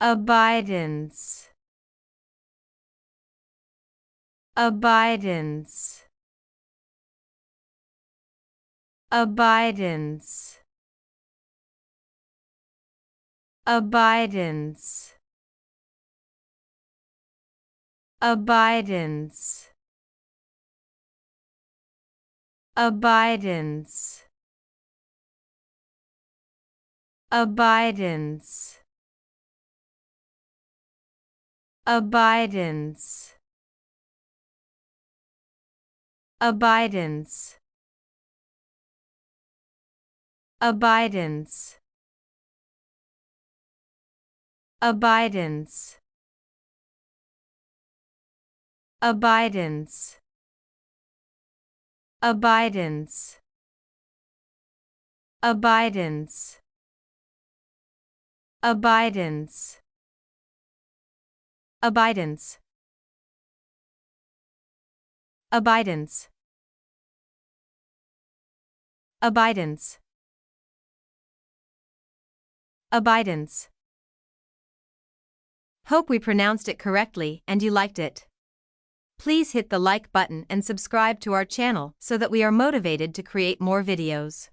Abidance. Abidance. Abidance. Abidance. Abidance. Abidance. Abidance. Abidance. Abidance. Abidance. Abidance. Abidance. Abidance. Abidance. Abidance. Abidance. Abidance. Abidance. Abidance. Hope we pronounced it correctly and you liked it. Please hit the like button and subscribe to our channel so that we are motivated to create more videos.